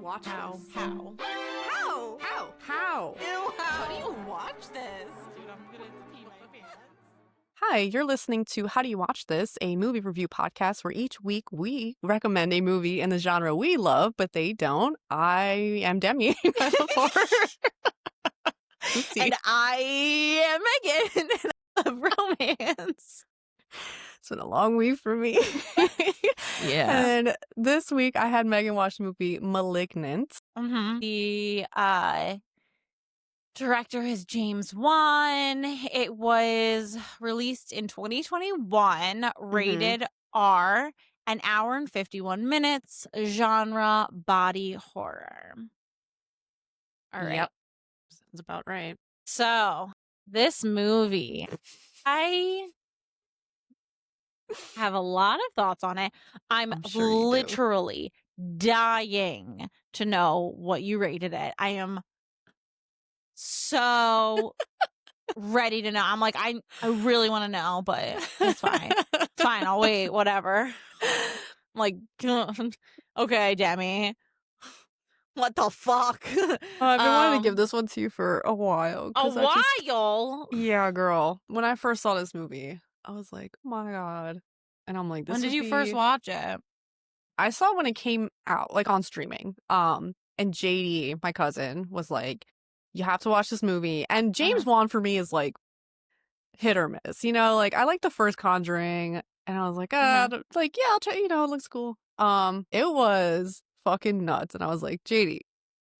watch How? this? How? How? How? How? Ew, How do you watch this? Dude, I'm gonna pee my pants. Hi, you're listening to How Do You Watch This, a movie review podcast where each week we recommend a movie in the genre we love, but they don't. I am Demi. Oopsie. And I am Megan. Of romance. It's been a long week for me. Yeah. And this week I had Megan watch the movie Malignant. Mm-hmm. The director is James Wan. It was released in 2021, rated R, an hour and 51 minutes, genre body horror. All right. Yep. Sounds about right. So, this movie, I have a lot of thoughts on it. I'm sure you do. literally dying to know what you rated it. I am so ready to know. I'm like, I really want to know, but it's fine. It's fine. I'll wait. Whatever. I'm like, okay, Demi. What the fuck? I've been wanting to give this one to you for a while. A while? Yeah, girl. When I first saw this movie, I was like, oh my God. And I'm like, this When did would you first watch it? I saw it when it came out, like on streaming. And JD, my cousin, was like, you have to watch this movie. And James Wan for me is like hit or miss. You know, like I like the first Conjuring, and I was like, like, yeah, I'll try, you know, it looks cool. It was fucking nuts. And I was like, JD.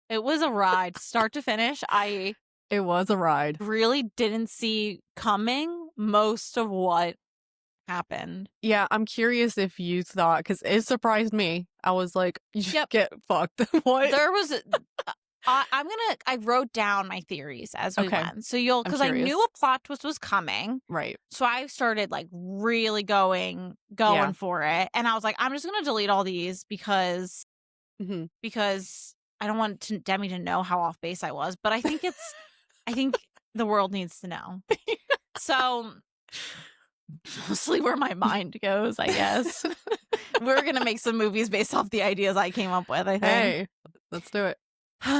It was a ride, start to finish. It was a ride. Really didn't see coming most of what happened. Yeah, I'm curious if you thought, because it surprised me. I was like, you get fucked. What? There was I wrote down my theories as we went. So because I knew a plot twist was coming. Right. So I started like really going for it. And I was like, I'm just gonna delete all these because I don't want Demi to know how off base I was. But I think I think the world needs to know. So mostly where my mind goes, I guess. We're gonna make some movies based off the ideas I came up with, I think. Hey, let's do it.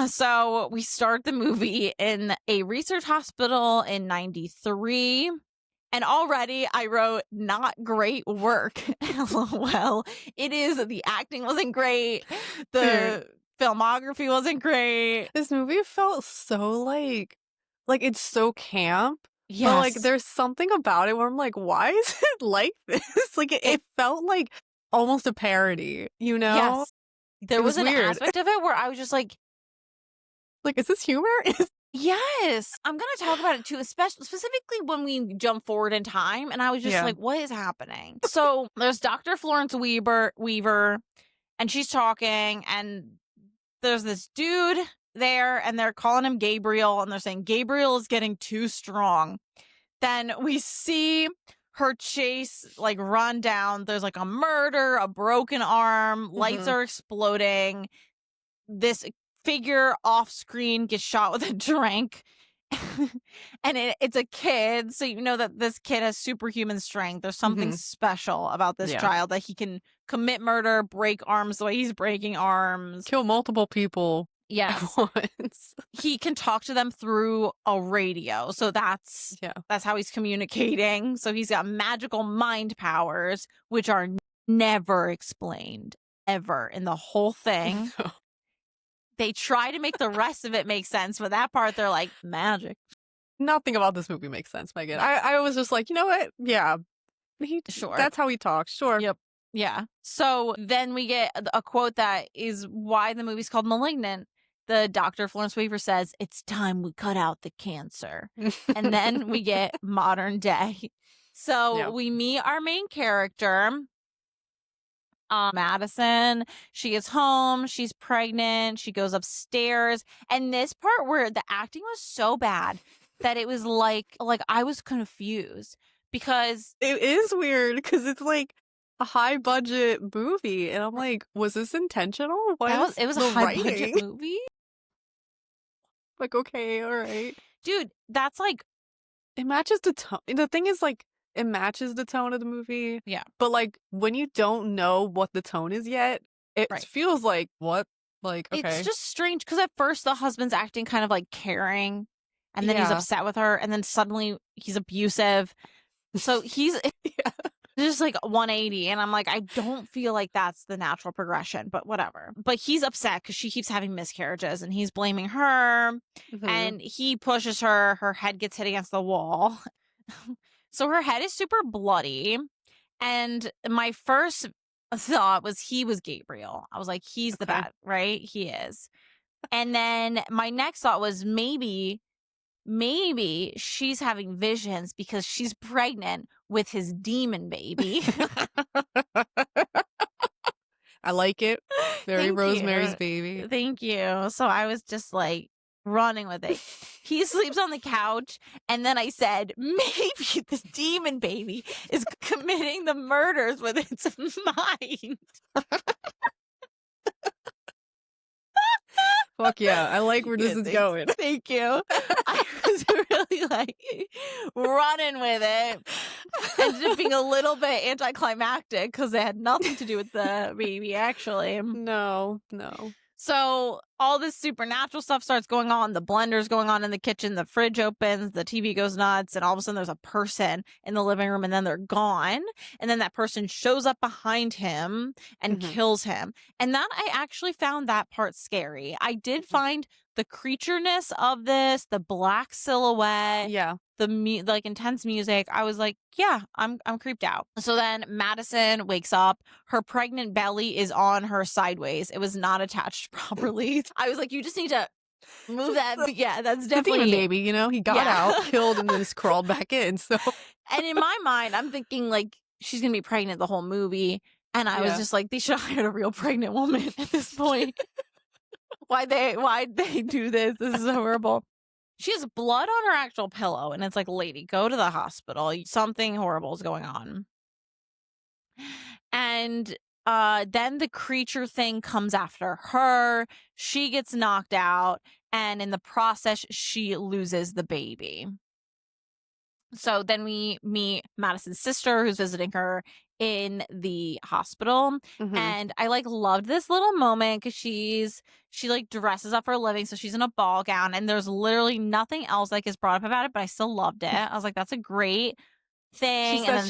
So we start the movie in a research hospital in 93. And already I wrote not great work. LOL. It is. The acting wasn't great. The filmography wasn't great. This movie felt so like it's so camp. Yes. But like there's something about it where I'm like, why is it like this? Like it felt like almost a parody, you know? Yes. There was an weird aspect of it where I was just like, is this humor? Yes. I'm going to talk about it too, specifically when we jump forward in time. And I was just like, what is happening? So there's Dr. Florence Weaver, and she's talking, and there's this dude there, and they're calling him Gabriel, and they're saying Gabriel is getting too strong. Then we see her chase, like, run down. There's like a murder, a broken arm, lights are exploding. This figure off screen gets shot with a drink. And it's a kid, so you know that this kid has superhuman strength. There's something special about this child, that he can commit murder, break arms the way he's breaking arms, kill multiple people. Yes. At once. He can talk to them through a radio. So that's how he's communicating. So he's got magical mind powers, which are never explained ever in the whole thing. No. They try to make the rest of it make sense, but that part they're like, magic. Nothing about this movie makes sense, Megan. I was just like, you know what? Yeah. Sure. That's how he talks. Sure. Yep. Yeah. So then we get a quote that is why the movie's called Malignant. The Dr. Florence Weaver says, "It's time we cut out the cancer." And then we get modern day. So we meet our main character, Madison. She is home. She's pregnant. She goes upstairs. And this part where the acting was so bad that it was like I was confused, because it is weird, because it's like a high budget movie, and I'm like, was this intentional? It was a high budget movie. Like, okay, all right, dude. That's like, it matches the tone. The thing is, like, it matches the tone of the movie. Yeah. But like when you don't know what the tone is yet, it feels like, what Like, It's okay. just strange because at first the husband's acting kind of like caring, and then he's upset with her, and then suddenly he's abusive. So he's just like 180, and I'm like, I don't feel like that's the natural progression, but whatever. But he's upset because she keeps having miscarriages, and he's blaming her, and he pushes her. Her head gets hit against the wall. So her head is super bloody. And my first thought was he was Gabriel. I was like, he's the bad, right? He is. And then my next thought was maybe she's having visions because she's pregnant with his demon baby. I like it. Very Thank Rosemary's you. Baby. Thank you. So I was just like running with it. He sleeps on the couch, and then I said, maybe the demon baby is committing the murders with its mind. Fuck yeah. I like where this is going. Thank you. I was really like running with it. Ended up being a little bit anticlimactic because it had nothing to do with the baby, actually. No. So all this supernatural stuff starts going on. The blender's going on in the kitchen. The fridge opens. The TV goes nuts. And all of a sudden there's a person in the living room, and then they're gone. And then that person shows up behind him and kills him. And that I actually found that part scary. I did find the creatureness of this, the black silhouette. Yeah. The like intense music. I was like, yeah, I'm creeped out. So then Madison wakes up. Her pregnant belly is on her sideways. It was not attached properly. I was like, you just need to move that. Yeah, that's definitely the demon baby. You know, he got out, killed, and then just crawled back in. So, and in my mind, I'm thinking like she's gonna be pregnant the whole movie, and I was just like, they should have hired a real pregnant woman at this point. Why'd they do this? This is horrible. She has blood on her actual pillow, and it's like, lady, go to the hospital. Something horrible is going on. And then the creature thing comes after her. She gets knocked out, and in the process, she loses the baby. So then we meet Madison's sister, who's visiting her in the hospital. And I like loved this little moment because she like dresses up for a living. So she's in a ball gown, and there's literally nothing else like is brought up about it, but I still loved it. I was like, that's a great thing. She says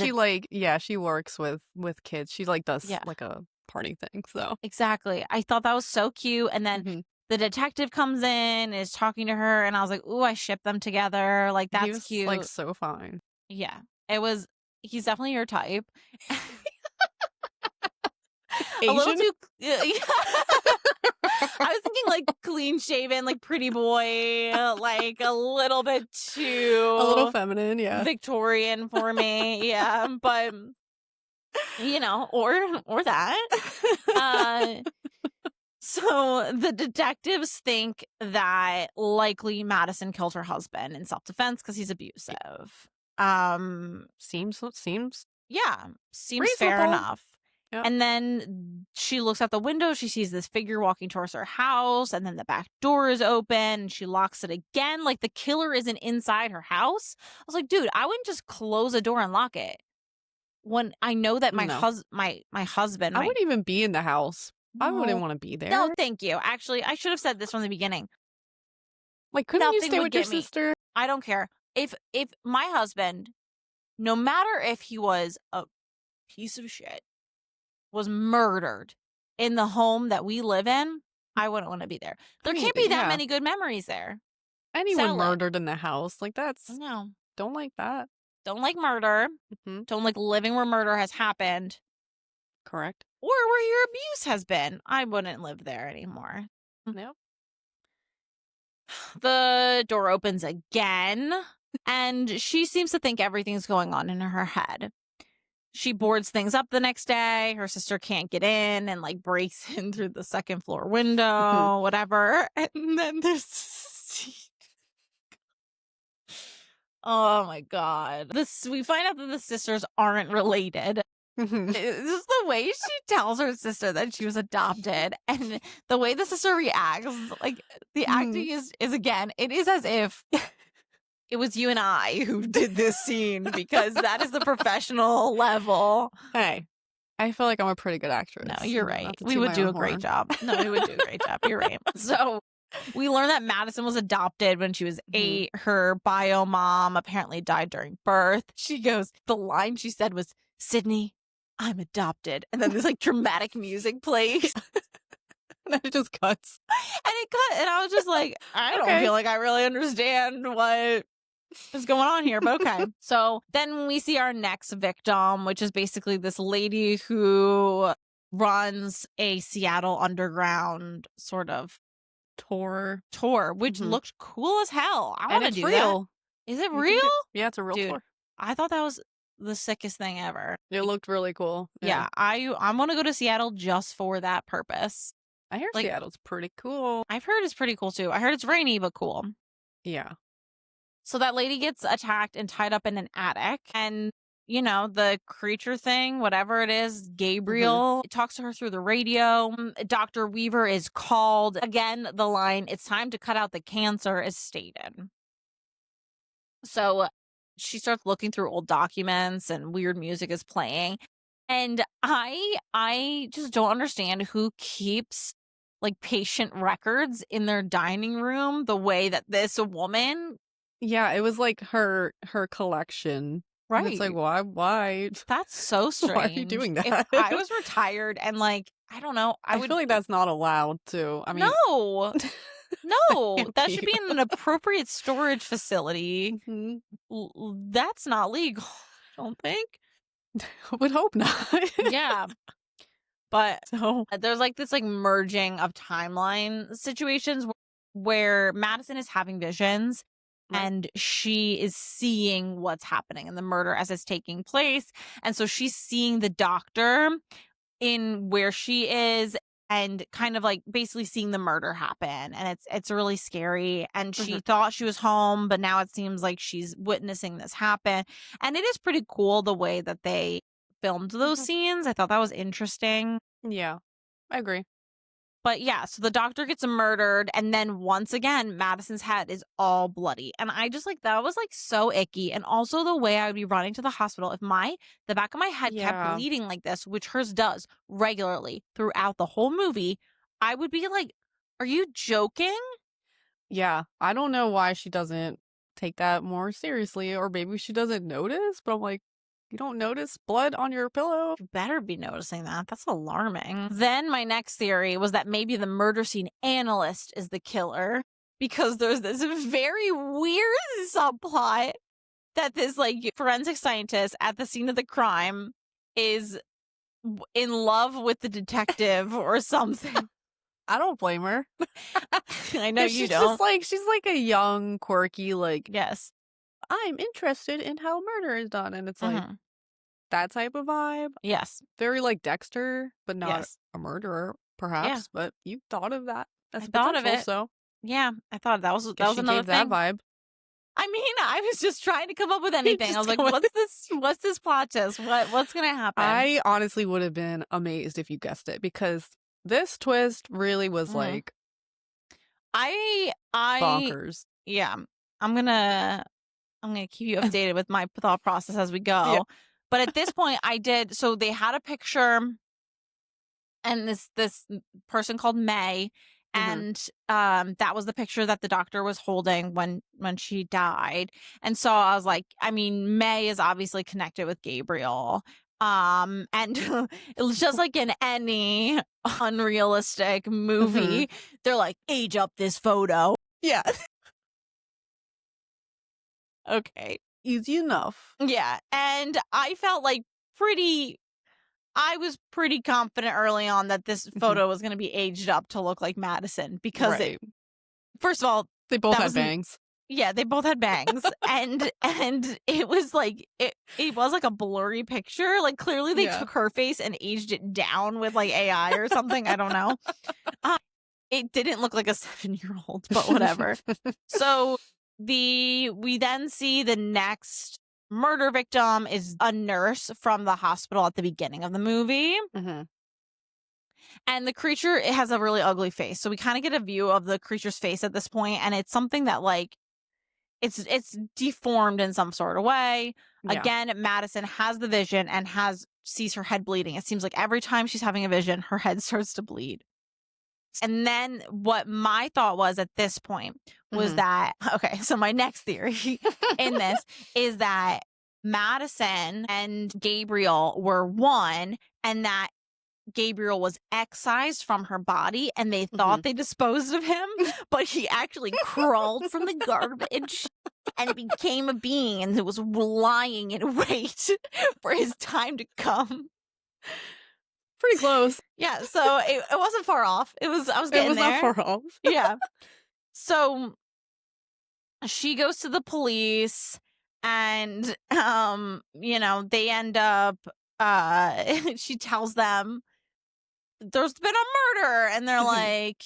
she works with kids. She like does like a party thing. So exactly. I thought that was so cute. And then the detective comes in and is talking to her, and I was like, ooh, I ship them together. Like, that's he was, cute. like, so fine. Yeah. He's definitely your type. Asian? A little too I was thinking like clean shaven, like pretty boy, like a little bit too a little feminine, yeah. Victorian for me. Yeah. But you know, or that. So the detectives think that likely Madison killed her husband in self-defense because he's abusive. Seems Seems fair enough. Yep. And then she looks out the window. She sees this figure walking towards her house, and then the back door is open, and she locks it again. Like the killer isn't inside her house. I was like, dude, I wouldn't just close a door and lock it when I know that my husband. I wouldn't even be in the house. I wouldn't want to be there. No, thank you. Actually, I should have said this from the beginning. Like, couldn't you stay with your sister? I don't care. If my husband, no matter if he was a piece of shit, was murdered in the home that we live in, I wouldn't want to be there. There can't be that many good memories there. Anyone murdered in the house, like that's no. Don't like that. Don't like murder. Don't like living where murder has happened. Correct. Or where your abuse has been. I wouldn't live there anymore. No. The door opens again, and she seems to think everything's going on in her head. She boards things up the next day. Her sister can't get in and like breaks in through the second floor window, whatever. And then there's oh my God. We find out that the sisters aren't related. It's just the way she tells her sister that she was adopted, and the way the sister reacts, like the acting is again, it is as if it was you and I who did this scene, because that is the professional level. Hey, I feel like I'm a pretty good actress. No, you're right. Not to We toot would my do own a great horn. job. No, we would do a great job. You're right. So we learned that Madison was adopted when she was 8. Her bio mom apparently died during birth. She goes, the line she said was, "Sydney, I'm adopted." And then this like dramatic music plays. And then it just cuts. And it cut. And I was just like, I don't Okay. feel like I really understand what is going on here, but okay. So then we see our next victim, which is basically this lady who runs a Seattle Underground sort of Tour. which looked cool as hell. I want to do real. that. Is it You real? Yeah, it's a real Dude, tour. I thought that was the sickest thing ever. It looked really cool. Yeah, I want to go to Seattle just for that purpose. I hear Like- Seattle's pretty cool. I've heard it's pretty cool too. I heard it's rainy but cool. Yeah. So that lady gets attacked and tied up in an attic. And, you know, the creature thing, whatever it is, Gabriel, it talks to her through the radio. Dr. Weaver is called. Again, the line, "It's time to cut out the cancer," is stated. So she starts looking through old documents and weird music is playing. And I just don't understand who keeps like patient records in their dining room the way that this woman. Yeah, it was like her collection. And Right. it's like, why? That's so strange. Why are you doing If that? I was retired and like, I don't know, I would feel like that's not allowed to. I mean, no, no, Can't that be. should be in an appropriate storage facility. mhm. That's not legal, I don't think. I would hope not. Yeah. But So there's like this like merging of timeline situations where Madison is having visions. Right. And she is seeing what's happening in the murder as it's taking place. And so she's seeing the doctor in where she is and kind of like basically seeing the murder happen. And it's really scary. And she thought she was home, but now it seems like she's witnessing this happen. And it is pretty cool the way that they filmed those scenes. I thought that was interesting. yeah, I agree. But yeah, so the doctor gets murdered, and then once again, Madison's head is all bloody. And I just like, that was like so icky. And also the way I would be running to the hospital if the back of my head kept Yeah. bleeding like this, which hers does regularly throughout the whole movie, I would be like, are you joking? Yeah, I don't know why she doesn't take that more seriously, or maybe she doesn't notice, but I'm like, you don't notice blood on your pillow? You better be noticing that. That's alarming. Then my next theory was that maybe the murder scene analyst is the killer because there's this very weird subplot that this like forensic scientist at the scene of the crime is in love with the detective or something. I don't blame her. I know you she's don't. Just like, she's like a young, quirky, like, Yes. I'm interested in how murder is done. And it's like Mhm. that type of vibe. Yes. Very like Dexter, but not Yes. a murderer, perhaps. But you thought of that. That's I thought of potential, it. So Yeah, I thought that was guess she another gave that thing. vibe. I mean, I was just trying to come up with anything. I was Just like, going- what's this plot twist? What's gonna happen? I honestly would have been amazed if you guessed it because this twist really was like I bonkers. yeah, I'm gonna keep you updated with my thought process as we go. Yeah. But at this point, so they had a picture, and this person called May, and that was the picture that the doctor was holding when she died. And so I was like, I mean, May is obviously connected with Gabriel. And it was just like in any unrealistic movie, they're like, age up this photo. Yeah. Okay. Easy enough. Yeah. And I felt like I was pretty confident early on that this photo was going to be aged up to look like Madison because Right. first of all, They both that had wasn't- bangs. yeah, they both had bangs and it was like it was like a blurry picture. Like clearly they Yeah. took her face and aged it down with like AI or something. I don't know. It didn't look like a 7-year-old, but whatever. So we then see the next murder victim is a nurse from the hospital at the beginning of the movie. And the creature, it has a really ugly face. So we kind of get a view of the creature's face at this point, and it's something that like it's deformed in some sort of way. Yeah. Again, Madison has the vision and has sees her head bleeding. It seems like every time she's having a vision, her head starts to bleed. And then what my thought was at this point was that, okay, so my next theory in this is that Madison and Gabriel were one, and that Gabriel was excised from her body, and they thought they disposed of him, but he actually crawled from the garbage and became a being, and it was lying in wait for his time to come. Pretty close. Yeah, so it wasn't far off. I was getting there. Not far off. Yeah. So she goes to the police, and they end up she tells them there's been a murder, and they're like,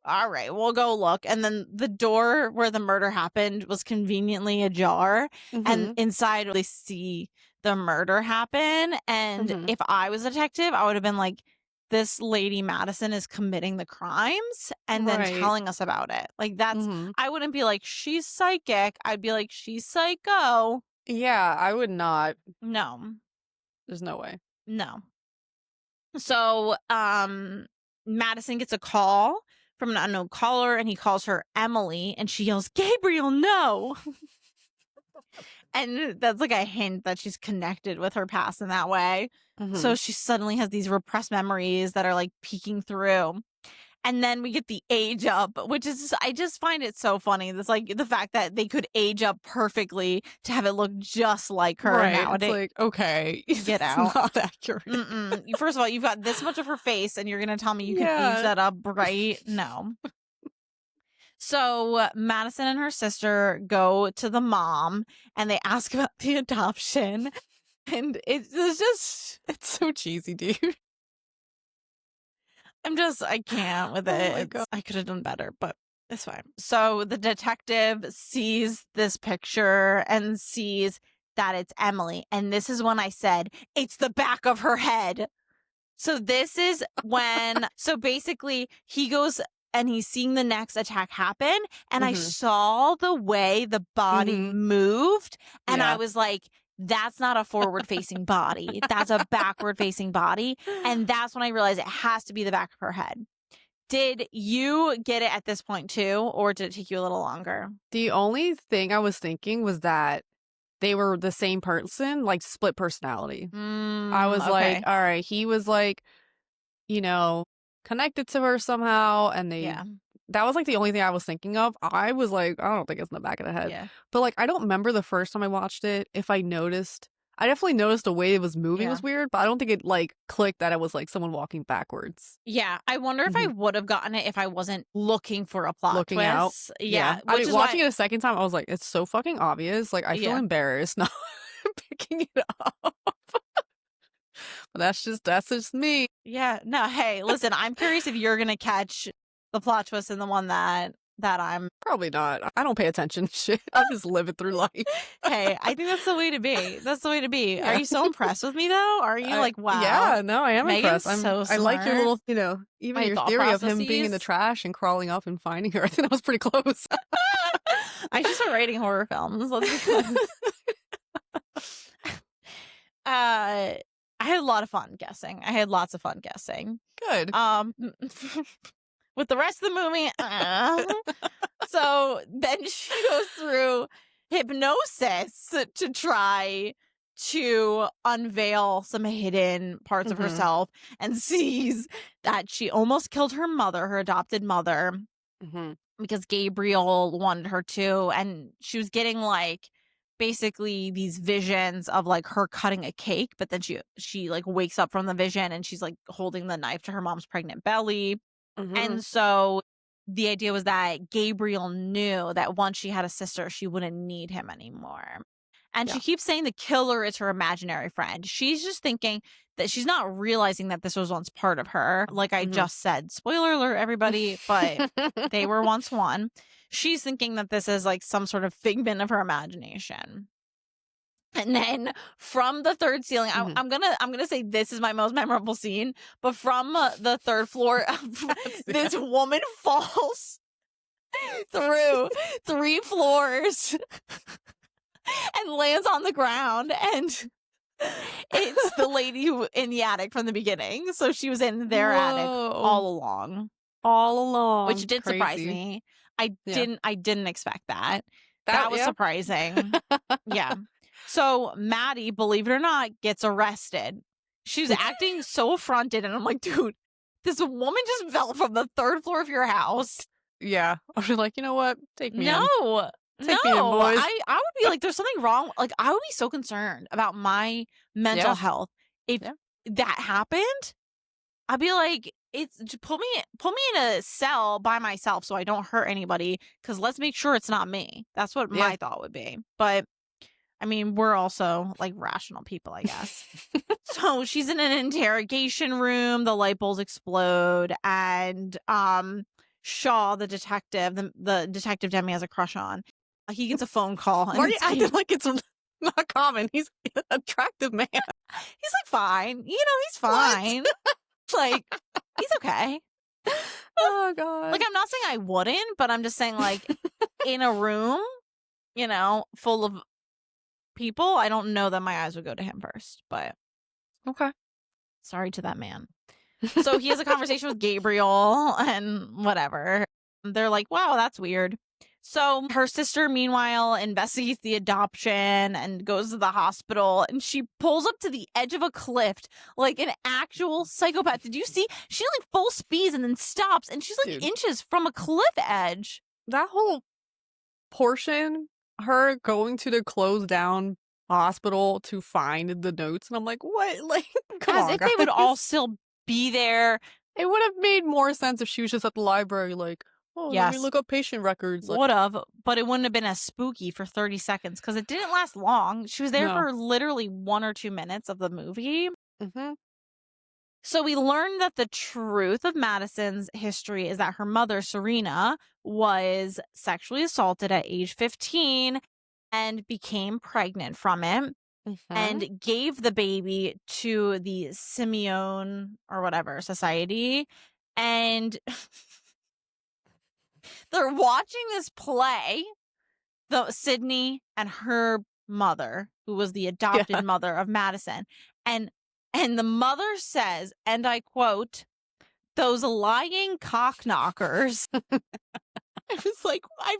all right, we'll go look. And then the door where the murder happened was conveniently ajar, and inside they see the murder happen. And if I was a detective, I would have been like, this lady Madison is committing the crimes and then telling us about it. Like, that's I wouldn't be like, she's psychic. I'd be like, she's psycho. Yeah, I would not. No. There's no way. No. So Madison gets a call from an unknown caller, and he calls her Emily, and she yells, Gabriel, no. And that's like a hint that she's connected with her past in that way. So she suddenly has these repressed memories that are like peeking through. And then we get the age up, which is, I just find it so funny. It's like the fact that they could age up perfectly to have it look just like her nowadays. It's like, okay, get out. Not accurate. First of all, you've got this much of her face, and you're going to tell me you can age that up, right? No. So Madison and her sister go to the mom, and they ask about the adoption. And it's so cheesy, dude. I can't with it. My God. I could have done better, but it's fine. So the detective sees this picture and sees that it's Emily. And this is when I said, it's the back of her head. So this is when, so basically he goes and he's seeing the next attack happen. And I saw the way the body moved. And I was like, that's not a forward-facing body. That's a backward-facing body. And that's when I realized it has to be the back of her head. Did you get it at this point too, or did it take you a little longer? The only thing I was thinking was that they were the same person, like split personality. I was like, all right, he was like, connected to her somehow, and that was like the only thing I was thinking of. I was like, I don't think it's in the back of the head. Yeah. But like, I don't remember the first time I watched it if I noticed. I definitely noticed the way it was moving was weird, but I don't think it like clicked that it was like someone walking backwards. Yeah. I wonder if I would have gotten it if I wasn't looking for a plot twist. Out. Yeah. I mean, watching it a second time, I was like, it's so fucking obvious. Like, I feel embarrassed not picking it up. But that's just me. Yeah. No, hey, listen, I'm curious if you're going to catch the plot twist in the one that I'm probably not. I don't pay attention to shit. I just live it through life. Hey, I think that's the way to be. That's the way to be. Yeah. Are you so impressed with me though? Are you like, wow? Yeah, no, I am Megan's impressed. So smart. I like your little, even your theory of him being in the trash and crawling up and finding her. I think that was pretty close. I should start writing horror films. Let's be fun. I had a lot of fun guessing. I had lots of fun guessing. Good. With the rest of the movie, so then she goes through hypnosis to try to unveil some hidden parts of herself, and sees that she almost killed her mother, her adopted mother, because Gabriel wanted her to, and she was getting like basically these visions of like her cutting a cake, but then she like wakes up from the vision and she's like holding the knife to her mom's pregnant belly. And so the idea was that Gabriel knew that once she had a sister, she wouldn't need him anymore. And she keeps saying the killer is her imaginary friend. She's just thinking that she's not realizing that this was once part of her. Like I just said, spoiler alert, everybody, but they were once one. She's thinking that this is like some sort of figment of her imagination. And then from the third ceiling, I'm gonna say this is my most memorable scene. But from the third floor, this woman falls through 3 floors and lands on the ground. And It's the lady who in the attic from the beginning. So she was in their attic all along. All along. Which did surprise me. I didn't expect that. That was surprising. Yeah. So Maddie, believe it or not, gets arrested. She's acting so affronted, and I'm like, dude, this woman just fell from the 3rd floor of your house. Yeah. I was like, you know what? Take me in. No. Take me in, boys. I would be like, there's something wrong. Like, I would be so concerned about my mental health. If that happened, I'd be like, it's just put me in a cell by myself so I don't hurt anybody, because let's make sure it's not me. That's what my thought would be. But I mean, we're also like rational people, I guess. So she's in an interrogation room, the light bulbs explode, and Shaw, the detective, the detective Demi has a crush on, he gets a phone call. Why are you acting like it's not common? He's an attractive man. He's like fine. You know, he's fine. Like, he's okay. Oh, God. Like, I'm not saying I wouldn't, but I'm just saying, like, in a room, you know, full of people, I don't know that my eyes would go to him first, but okay. Sorry to that man. So he has a conversation with Gabriel and whatever. They're like, wow, that's weird. So her sister, meanwhile, investigates the adoption and goes to the hospital, and she pulls up to the edge of a cliff like an actual psychopath. Did you see? She like full speeds and then stops, and she's like inches from a cliff edge. That whole portion, her going to the closed down hospital to find the notes, and I'm like, what? Like, come on, as if guys. they would all still be there. It would have made more sense if she was just at the library, like, oh, let me look up patient records. Would have, but it wouldn't have been as spooky for 30 seconds because it didn't last long. She was there for literally 1 or 2 minutes of the movie. Mm-hmm. So we learned that the truth of Madison's history is that her mother, Serena, was sexually assaulted at age 15 and became pregnant from it. And gave the baby to the Simeon or whatever society. And they're watching this play, Sydney and her mother, who was the adopted mother of Madison. And the mother says, and I quote, "Those lying cock knockers." I was like, I've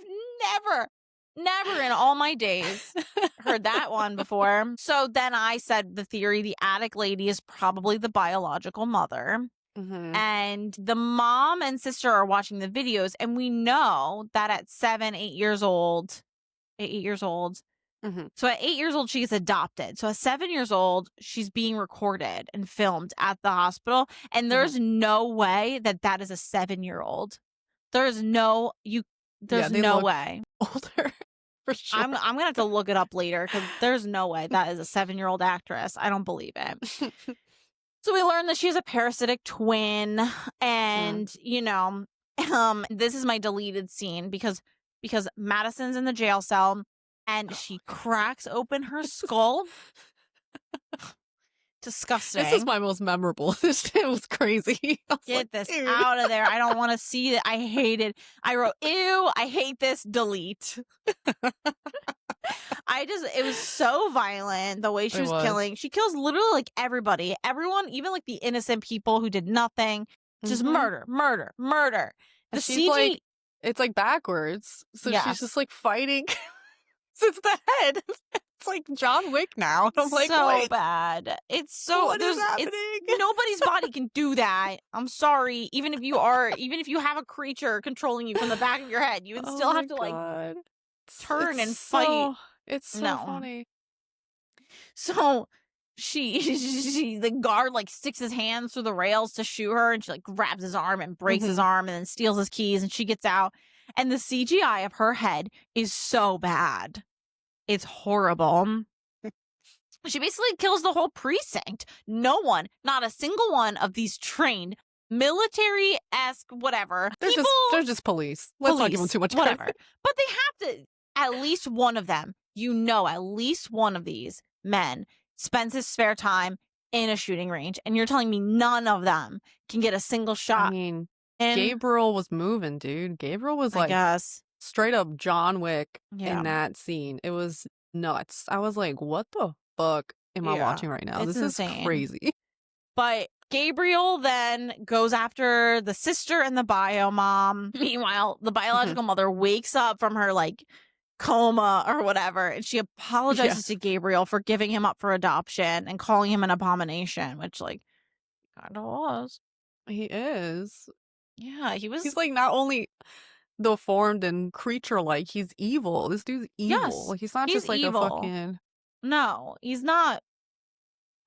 never in all my days heard that one before. So then I said the theory, the attic lady is probably the biological mother. And the mom and sister are watching the videos, and we know that at 7, 8 years old, 8 years old. So at 8 years old, she gets adopted. So at 7 years old, she's being recorded and filmed at the hospital. And there's no way that is a 7-year-old. There's no way. Older. For sure. I'm gonna have to look it up later because there's no way that is a 7-year-old actress. I don't believe it. So we learned that she has a parasitic twin, and you know, this is my deleted scene because Madison's in the jail cell and she cracks open her skull. Disgusting. This is my most memorable. This shit was crazy. Get this out of there. I don't want to see it. I hate it. I wrote, ew, I hate this, delete. It was so violent the way she was killing. She kills literally like everybody. Everyone, even like the innocent people who did nothing. Just murder. The CG, like, it's like backwards. So she's just like fighting. It's the head. It's like John Wick now. I'm like, so wait. bad. It's so what is happening? Nobody's body can do that. I'm sorry. Even if you have a creature controlling you from the back of your head, you would still have to like turn and fight. It's so funny. So the guard like sticks his hands through the rails to shoot her, and she like grabs his arm and breaks his arm and then steals his keys, and she gets out. And the CGI of her head is so bad. It's horrible. She basically kills the whole precinct. No one, not a single one of these trained military-esque whatever. They're just police. Let's not give them too much credit. Whatever. But they have to, at least one of them, at least one of these men spends his spare time in a shooting range. And you're telling me none of them can get a single shot. I mean, Gabriel was moving, dude. Gabriel was like straight up John Wick in that scene. It was nuts. I was like, what the fuck am I watching right now? It's This insane. is crazy. But Gabriel then goes after the sister and the bio mom. Meanwhile, the biological mother wakes up from her like coma or whatever, and she apologizes to Gabriel for giving him up for adoption and calling him an abomination, which like kind of was. He is. Yeah, He's like not only deformed and creature-like, he's evil. This dude's evil. Yes, Like he's not he's just like evil. a fucking. No, he's not.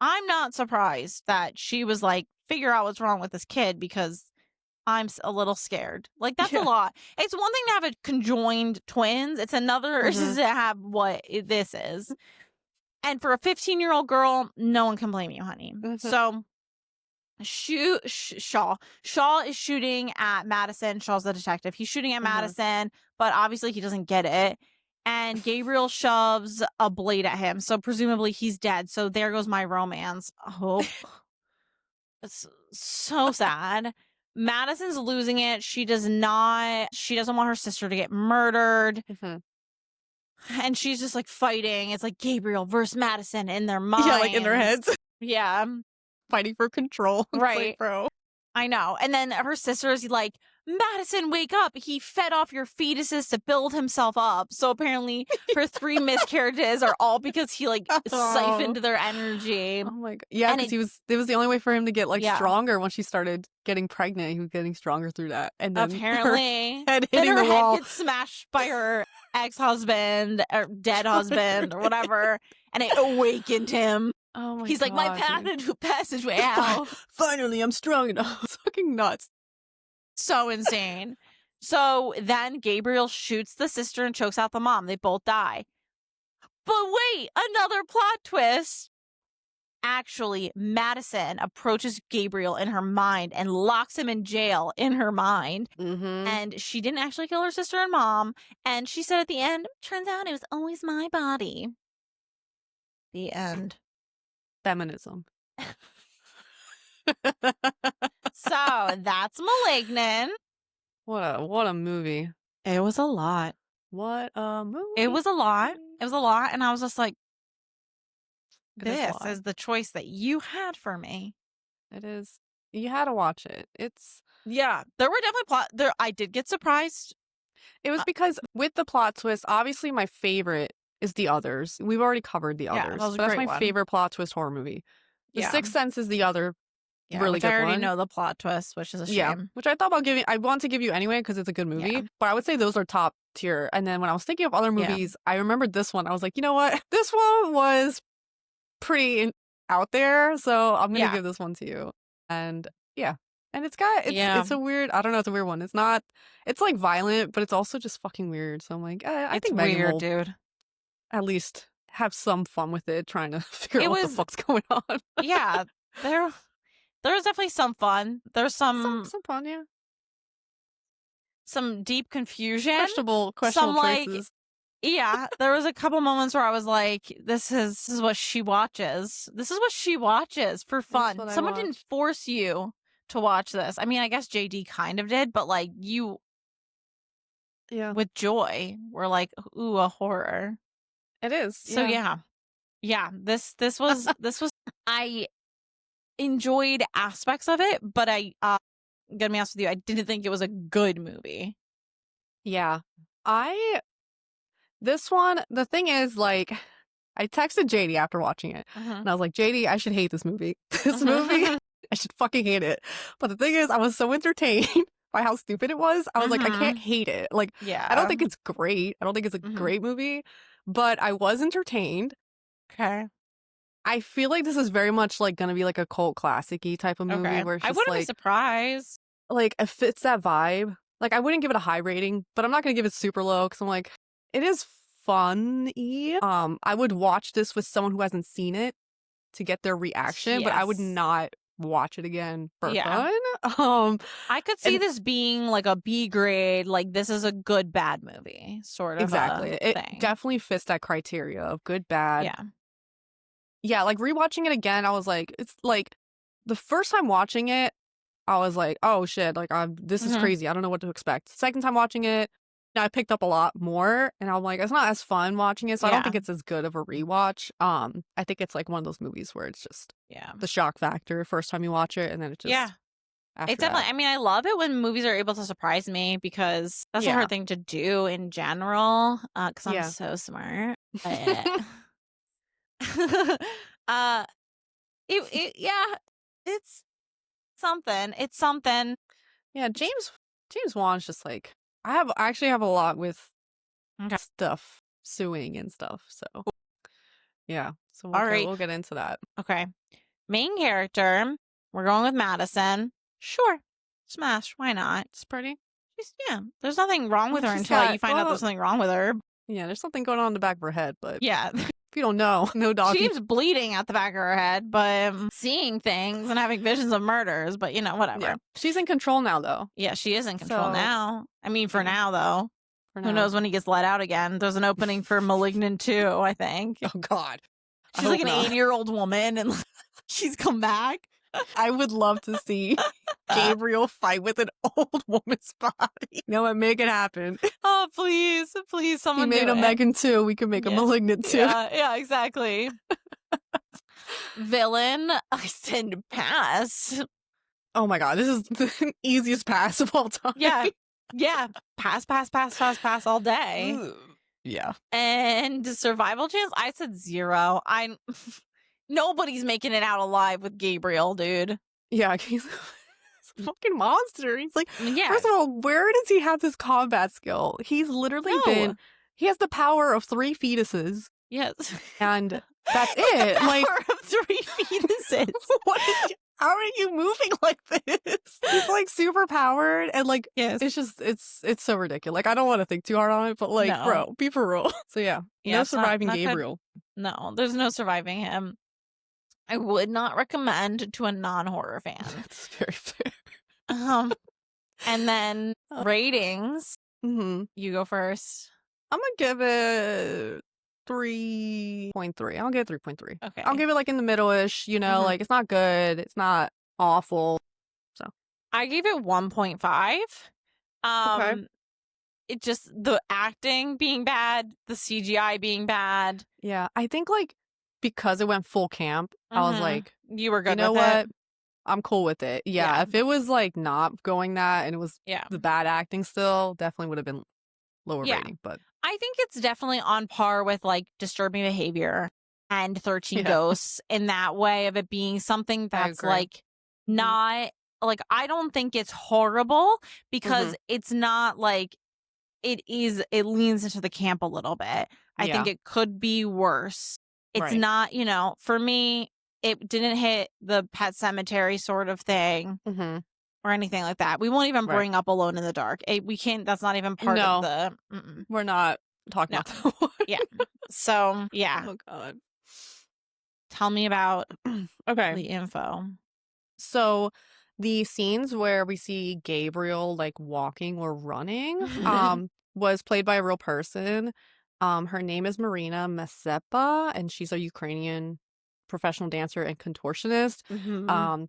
I'm not surprised that she was like, figure out what's wrong with this kid because I'm a little scared. Like, that's a lot. It's one thing to have a conjoined twins. It's another to have what this is. And for a 15-year-old girl, no one can blame you, honey. So Shaw is shooting at Madison. Shaw's the detective. He's shooting at Madison, but obviously he doesn't get it. And Gabriel shoves a blade at him. So presumably he's dead. So there goes my romance. Oh, it's so sad. Madison's losing it. She doesn't want her sister to get murdered. And she's just like fighting. It's like Gabriel versus Madison in their minds. Yeah, like in their heads. Yeah. Fighting for control. Right. Like, bro. I know. And then her sister is like, Madison, wake up. He fed off your fetuses to build himself up. So apparently her 3 miscarriages are all because he like siphoned their energy. Oh my god. Yeah, because it was the only way for him to get like stronger once she started getting pregnant. He was getting stronger through that. And then apparently her head hitting the wall. Head gets smashed by her ex-husband or dead husband or whatever. And it awakened him. Oh my god. He's like, my passageway out. Finally, I'm strong enough. It's fucking nuts. So insane. So then Gabriel shoots the sister and chokes out the mom. They both die. But wait, another plot twist. Actually, Madison approaches Gabriel in her mind and locks him in jail in her mind. And she didn't actually kill her sister and mom. And she said at the end, turns out it was always my body. The end. Feminism. So that's Malignant. What a movie. It was a lot. What a movie. It was a lot. And I was just like, this is the choice that you had for me. It is. You had to watch it. Yeah, there were definitely I did get surprised. It was because with the plot twist, obviously my favorite is The Others. We've already covered The Others. That was that's my favorite plot twist horror movie. The Sixth Sense is the other really good one. I already know the plot twist, which is a shame. Yeah, which I thought about giving. I want to give you anyway because it's a good movie. But I would say those are top tier. And then when I was thinking of other movies, I remembered this one. I was like, you know what? This one was pretty out there, so I'm gonna give this one to you. And and it's a weird. I don't know. It's a weird one. It's not. It's like violent, but it's also just fucking weird. So I'm like, I think Megan weird, will dude. At least have some fun with it, trying to figure out what the fuck's going on. Yeah, there was definitely some fun. There's some fun, yeah. Some deep confusion. Questionable choices. Yeah, there was a couple moments where I was like, this is what she watches. This is what she watches for fun. Someone didn't force you to watch this. I mean, I guess JD kind of did, but like you with joy were like, ooh, a horror. It is. So yeah. This was I enjoyed aspects of it, but I gonna be honest with you, I didn't think it was a good movie. Yeah. This one, the thing is, like, I texted JD after watching it, and I was like, JD, I should hate this movie. This movie, I should fucking hate it. But the thing is, I was so entertained by how stupid it was. I was like, I can't hate it. Like, I don't think it's great. I don't think it's a great movie, but I was entertained. Okay. I feel like this is very much like gonna be like a cult classic-y type of movie where it's just, I wouldn't be surprised. Like, it fits that vibe. Like, I wouldn't give it a high rating, but I'm not gonna give it super low because I'm like, it is fun-y. I would watch this with someone who hasn't seen it to get their reaction, but I would not watch it again for fun. I could see this being like a B grade, like this is a good bad movie, sort of. Exactly. It definitely fits that criteria of good bad. Yeah. Yeah, like rewatching it again, I was like, it's like the first time watching it, I was like, oh shit, like this is crazy. I don't know what to expect. Second time watching it, I picked up a lot more, and I'm like, it's not as fun watching it, so I don't think it's as good of a rewatch. I think it's like one of those movies where it's just the shock factor first time you watch it, and then it just after It's definitely. that. I mean, I love it when movies are able to surprise me because that's a hard thing to do in general. Because I'm so smart. But it's something. It's something. Yeah, James Wan's just like I actually have a lot with stuff suing and stuff. So yeah, so All right, we'll get into that. Okay, main character. We're going with Madison. Sure, smash. Why not? It's pretty. There's nothing wrong with her until you find out there's something wrong with her. Yeah, there's something going on in the back of her head, but if you don't know, no dog. She keeps bleeding at the back of her head, but seeing things and having visions of murders, but whatever. Yeah. She's in control now, though. Yeah, she is in control now. I mean, for now, though. Who knows when he gets let out again? There's an opening for Malignant 2, I think. Oh, God. She's like an 80-year-old woman, and she's come back. I would love to see Gabriel fight with an old woman's body. Make it happen. Oh, please, someone. He made a Megan 2. We can make a Malignant 2. Yeah, exactly. Villain, I send pass. Oh my God, this is the easiest pass of all time. Yeah. Pass all day. Yeah. And survival chance, I said 0. Nobody's making it out alive with Gabriel, dude. Yeah, he's a fucking monster. He's like, first of all, where does he have this combat skill? He's literally he has the power of 3 fetuses. Yes. And that's it. Power of 3 fetuses. How are you moving like this? He's like super powered and like it's just it's so ridiculous. Like I don't want to think too hard on it, but like bro, be for real. So no surviving Gabriel. No, there's no surviving him. I would not recommend to a non-horror fan. That's very fair. And then ratings. Mm-hmm. You go first. I'm gonna give it 3.3. I'll give it 3.3. Okay. I'll give it like in the middle-ish, like it's not good. It's not awful. So I gave it 1.5. Okay. It just the acting being bad, the CGI being bad. Yeah. I think like because it went full camp, I was like, you were good you know with what? it? I'm cool with it. Yeah. If it was like not going that and it was the bad acting still, definitely would have been lower rating. But I think it's definitely on par with like Disturbing Behavior and 13 Ghosts in that way of it being something that's like not like I don't think it's horrible because it's not like it leans into the camp a little bit. I think it could be worse. It's not, for me, it didn't hit the Pet Cemetery sort of thing or anything like that. We won't even bring up Alone in the Dark. We can't, that's not even part of the... We're not talking about that one. So, Oh, God. Tell me about the info. So, the scenes where we see Gabriel, like, walking or running was played by a real person. Her name is Marina Masepa, and she's a Ukrainian professional dancer and contortionist.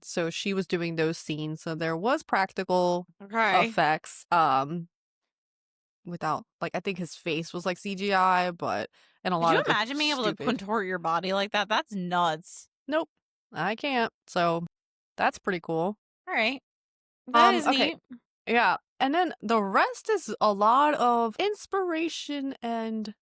So she was doing those scenes. So there was practical effects. Without like I think his face was like CGI, but and a lot of Could you imagine being able to contort your body like that? That's nuts. Nope, I can't. So that's pretty cool. All right, that is neat. Yeah, and then the rest is a lot of inspiration and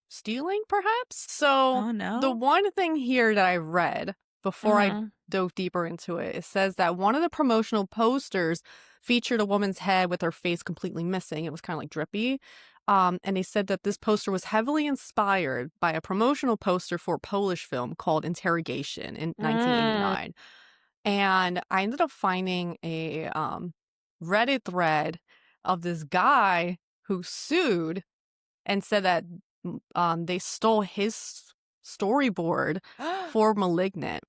stealing, perhaps. So the one thing here that I read before I dove deeper into it, it says that one of the promotional posters featured a woman's head with her face completely missing. It was kind of like drippy. And they said that this poster was heavily inspired by a promotional poster for a Polish film called Interrogation in 1989. And I ended up finding a Reddit thread of this guy who sued and said that they stole his storyboard for Malignant.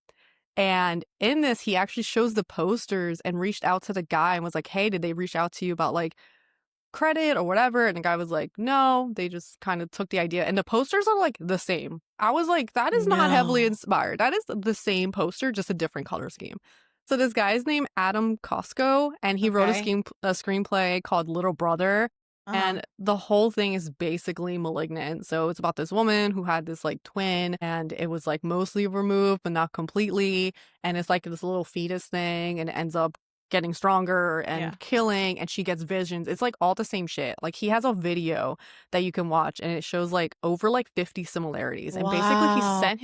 And in this, he actually shows the posters and reached out to the guy and was like, hey, did they reach out to you about like credit or whatever? And the guy was like, no, they just kind of took the idea. And the posters are like the same. I was like, that is not heavily inspired. That is the same poster, just a different color scheme. So this guy's named Adam Costco, and he wrote a screenplay called Little Brother. And the whole thing is basically Malignant. So it's about this woman who had this like twin, and it was like mostly removed, but not completely. And it's like this little fetus thing, and it ends up getting stronger and killing, and she gets visions. It's like all the same shit. Like he has a video that you can watch, and it shows like over like 50 similarities. And basically he sent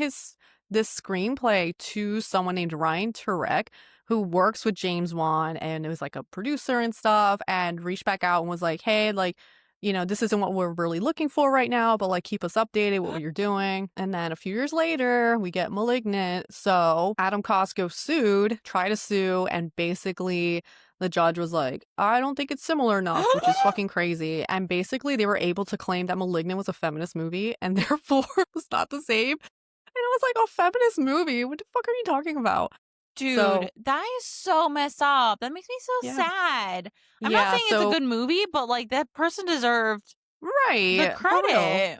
this screenplay to someone named Ryan Turek, who works with James Wan, and it was like a producer and stuff, and reached back out and was like, hey, like, you know, this isn't what we're really looking for right now, but like keep us updated what you're doing. And then a few years later, we get Malignant. So Adam Costco tried to sue, and basically the judge was like, I don't think it's similar enough, which is fucking crazy. And basically they were able to claim that Malignant was a feminist movie, and therefore it was not the same. And it was like, a feminist movie? What the fuck are you talking about? Dude, that is so messed up. That makes me so sad. I'm not saying it's a good movie, but like that person deserved the credit.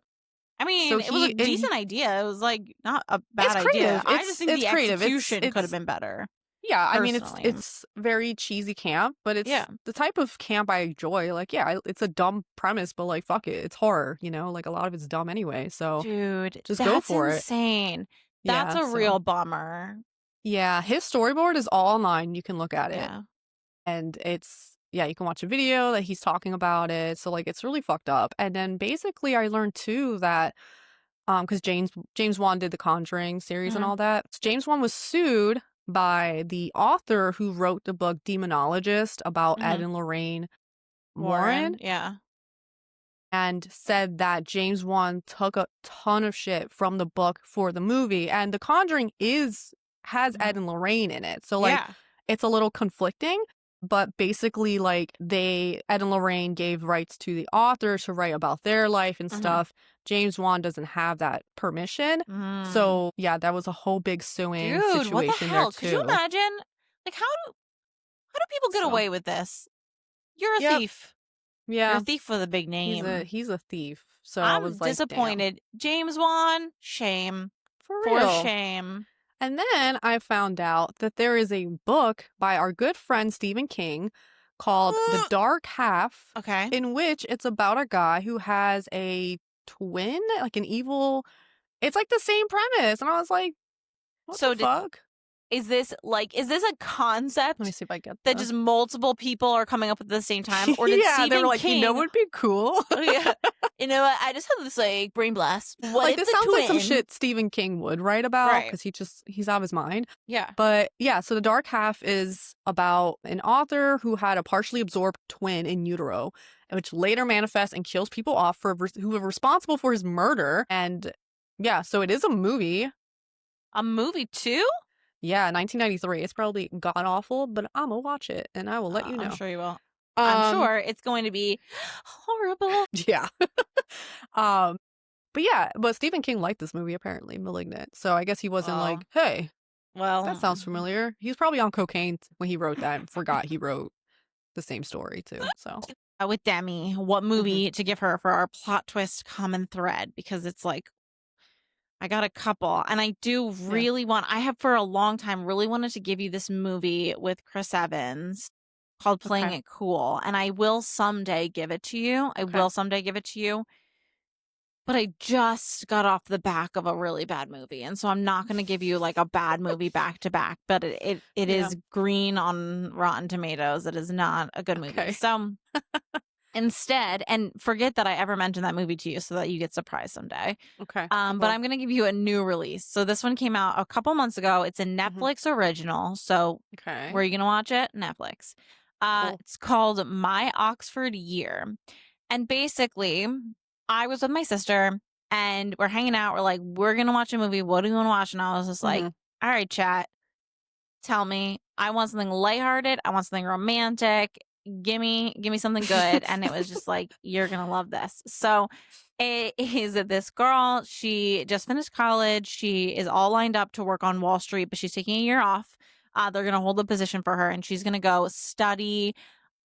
I mean, it was a decent idea. It was like not a bad idea. I just think the execution could have been better. Yeah, I mean, it's very cheesy camp, but it's the type of camp I enjoy. Like, yeah, it's a dumb premise, but like, fuck it, it's horror, you know? Like, a lot of it's dumb anyway, so dude, just go for it. That's insane. That's a real bummer. Yeah, his storyboard is all online. You can look at it. And it's, you can watch a video that he's talking about it. So, like, it's really fucked up. And then basically I learned, too, that because James Wan did the Conjuring series and all that. So James Wan was sued by the author who wrote the book Demonologist about Ed and Lorraine Warren. Yeah. And said that James Wan took a ton of shit from the book for the movie. And The Conjuring has Ed and Lorraine in it. So, like, it's a little conflicting. But basically, like, Ed and Lorraine gave rights to the author to write about their life and stuff. James Wan doesn't have that permission. So, yeah, that was a whole big suing situation what the hell? there, too. Could you imagine? Like, how do people get away with this? You're a thief. Yeah. You're a thief with a big name. He's a thief. So I'm I was like, disappointed. Damn. James Wan, shame. For real. For shame. And then I found out that there is a book by our good friend Stephen King called The Dark Half. Okay. In which it's about a guy who has a twin, like an evil. It's like the same premise. And I was like, what the fuck? Is this a concept? Let me see if I get that just multiple people are coming up with at the same time? Or did Stephen they were like, King... you know what would be cool? You know what? I just had this like brain blast. What like this sounds like some shit Stephen King would write about because he's out of his mind. Yeah. But yeah, so The Dark Half is about an author who had a partially absorbed twin in utero, which later manifests and kills people off who are responsible for his murder. And yeah, so it is a movie. A movie too? Yeah, 1993. It's probably god awful, but I'm gonna watch it and I will let you know. I'm sure you will. I'm sure it's going to be horrible. Yeah. But Stephen King liked this movie apparently, Malignant. So I guess he wasn't like, hey, that sounds familiar. He was probably on cocaine when he wrote that and forgot he wrote the same story too. So with Demi, what movie to give her for our plot twist common thread? Because it's like, I got a couple, and I do really I have for a long time really wanted to give you this movie with Chris Evans called Playing It Cool, and I will someday give it to you. But I just got off the back of a really bad movie, and so I'm not going to give you like a bad movie back to back, but it is green on Rotten Tomatoes. It is not a good movie. So instead, and forget that I ever mentioned that movie to you so that you get surprised someday. Okay. But I'm going to give you a new release. So this one came out a couple months ago. It's a Netflix original. So where are you going to watch it? Netflix. Cool. It's called My Oxford Year. And basically, I was with my sister and we're hanging out. We're like, we're going to watch a movie. What do you want to watch? And I was just like, all right, chat. Tell me. I want something lighthearted. I want something romantic. Give me something good. And it was just like, you're gonna love this. So it is this girl. She just finished college. She is all lined up to work on Wall Street, but she's taking a year off. They're gonna hold the position for her, and she's gonna go study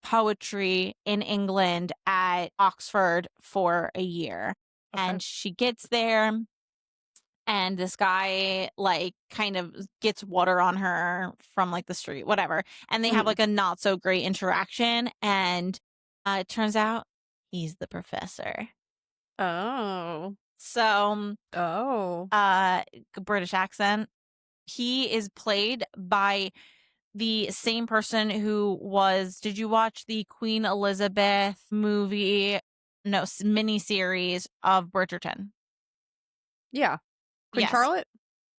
poetry in England at Oxford for a year. And she gets there, and this guy like kind of gets water on her from like the street, whatever. And they have like a not so great interaction. And it turns out He's the professor. Oh. So, Oh. British accent. He is played by the same person who was. Did you watch the Queen Elizabeth movie? No, miniseries of Bridgerton. Yeah. Queen Yes. Charlotte?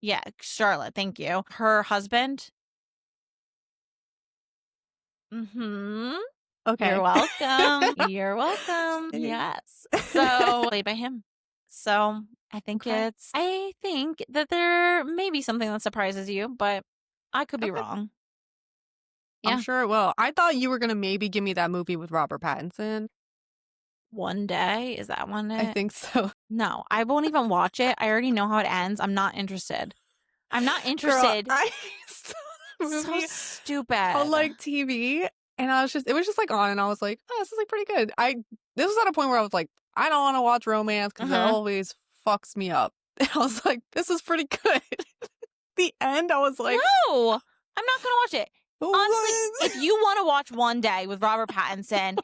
Yeah, Charlotte. Thank you. Her husband. Mm-hmm. Okay. You're welcome. You're welcome. Same. Yes. So played by him. So I think Okay. I think that there may be something that surprises you, but I could be Okay. wrong. I'm Yeah. sure it will. I thought you were gonna maybe give me that movie with Robert Pattinson. One day. Is that one I day? think so. No, I won't even watch it. I already know how it ends. I'm not interested. I'm not Girl, interested. I saw the So movie stupid. on like TV, and it was just like on, and I was like, oh, this is like pretty good. This was at a point where I was like, I don't want to watch romance because it always fucks me up. And I was like, this is pretty good. The end, I was like, no, I'm not gonna watch it. Honestly, if you want to watch One Day with Robert Pattinson,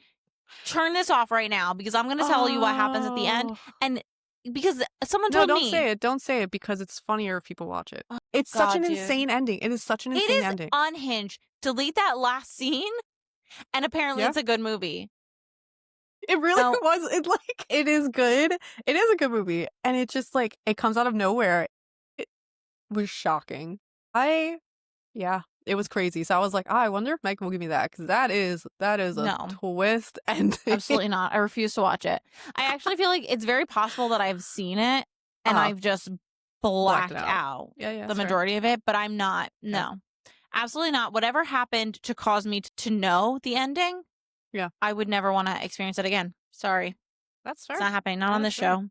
turn this off right now because I'm going to tell you what happens at the end. And because someone told me. No, don't say it. Don't say it because it's funnier if people watch it. Oh, it's such God, an dude. insane ending. It is such an insane ending. It is unhinged. Delete that last scene. And apparently it's a good movie. It really was. It is good. It is a good movie. And it just it comes out of nowhere. It was shocking. Yeah, it was crazy. So I was like, I wonder if Mike will give me that because that is a twist ending. Absolutely not. I refuse to watch it. I actually feel like it's very possible that I've seen it and I've just blacked out the majority of it, but I'm not. Okay. No, absolutely not. Whatever happened to cause me to know the ending, I would never want to experience it again. Sorry. That's fair. It's not happening. Not on this show.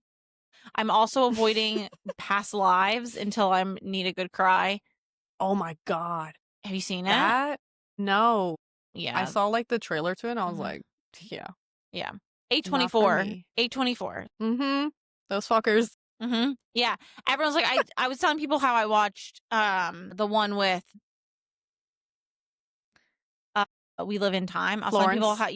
I'm also avoiding past lives until I need a good cry. Oh my God. Have you seen it? No. Yeah. I saw the trailer to it and I was like, yeah. Yeah. 824. 824. Mm-hmm. Those fuckers. Mm-hmm. Yeah. Everyone's like, I was telling people how I watched the one with We Live in Time. I was telling people how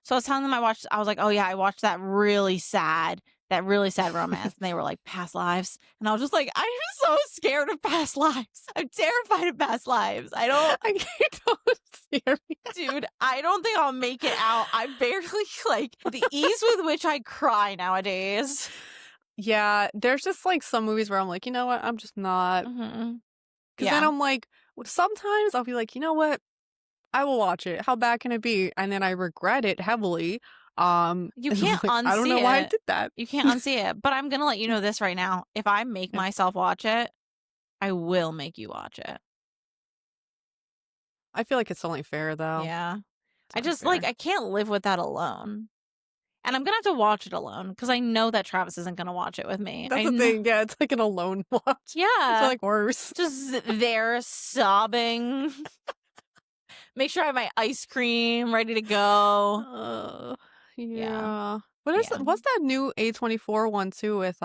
So I was telling them I was like, oh yeah, I watched that really sad romance. And they were like, past lives. And I was just like, I'm so scared of past lives. I'm terrified of past lives. I can't scare me. Dude, I don't think I'll make it out. I'm barely the ease with which I cry nowadays. Yeah, there's just some movies where I'm like, you know what? I'm just not. Because then I'm like, sometimes I'll be like, you know what? I will watch it. How bad can it be? And then I regret it heavily. You can't unsee it. I don't know why I did that. You can't unsee it. But I'm gonna let you know this right now. If I make myself watch it, I will make you watch it. I feel like it's only fair though. Yeah. I just I can't live with that alone. And I'm gonna have to watch it alone because I know that Travis isn't gonna watch it with me. That's the thing. Yeah, it's like an alone watch. Yeah. It's worse. Just there sobbing. Make sure I have my ice cream ready to go. Yeah. What's that new A24 one too with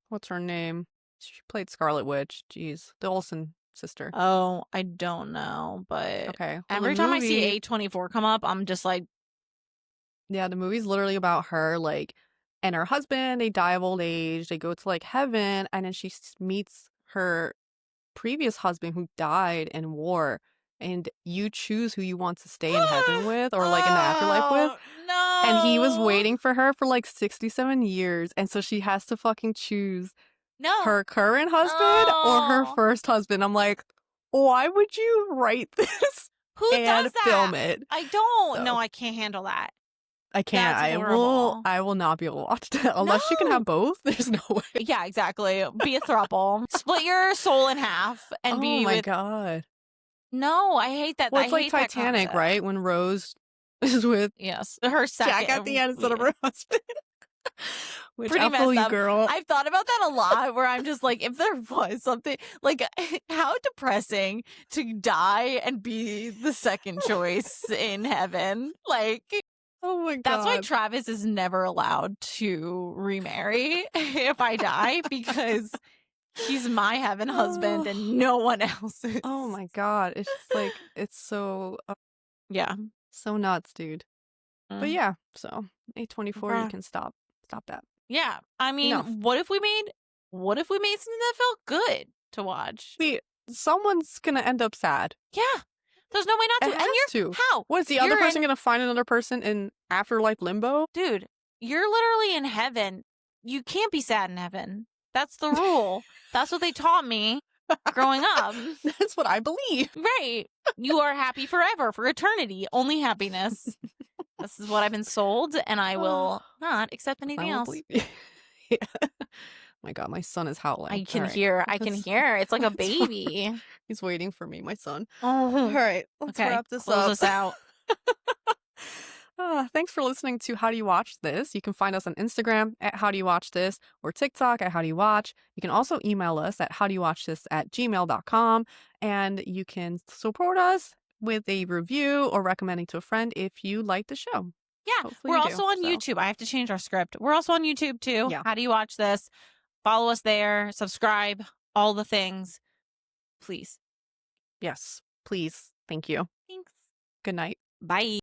what's her name? She played Scarlet Witch. Jeez, the Olsen sister. Oh, I don't know, but okay. Well, every time I see A24 come up, I'm just like, yeah, the movie's literally about her and her husband. They die of old age. They go to heaven, and then she meets her previous husband who died in war. And you choose who you want to stay in heaven with or in the afterlife with. No. And he was waiting for her for 67 years. And so she has to fucking choose her current husband or her first husband. I'm like, why would you write this does that? Film it? I don't. No, I can't handle that. I can't. I will not be able to watch that unless you can have both. There's no way. Yeah, exactly. Be a throuple. Split your soul in half and be Oh my God. No, I hate that. Well, it's like Titanic, right? When Rose is with her second Jack at the end instead of her husband. Which pretty messed up. Girl. I've thought about that a lot where I'm just if there was something how depressing to die and be the second choice in heaven. Oh my God. That's why Travis is never allowed to remarry if I die because he's my heaven husband and no one else is. Oh my God. It's just it's so yeah. So nuts, dude. But yeah, so A24, you can stop that. Yeah, I mean, Enough. what if we made something that felt good to watch? See, someone's gonna end up sad. Yeah, there's no way not to. It has to. How? What is the other person gonna find another person in afterlife limbo? Dude, you're literally in heaven. You can't be sad in heaven. That's the rule. That's what they taught me growing up. That's what I believe. Right. You are happy forever, for eternity. Only happiness. This is what I've been sold, and I will not accept anything else. Yeah. My God, my son is howling. I can hear. It's like a baby. He's waiting for me, my son. Oh. All right, let's wrap this up. Close us out. Thanks for listening to How Do You Watch This? You can find us on Instagram at How Do You Watch This or TikTok at How Do You Watch. You can also email us at howdoyouwatchthis@gmail.com, and you can support us with a review or recommending to a friend if you like the show. Yeah, Hopefully we're you also on YouTube. I have to change our script. We're also on YouTube too. Yeah. How Do You Watch This? Follow us there. Subscribe. All the things. Please. Yes, please. Thank you. Thanks. Good night. Bye.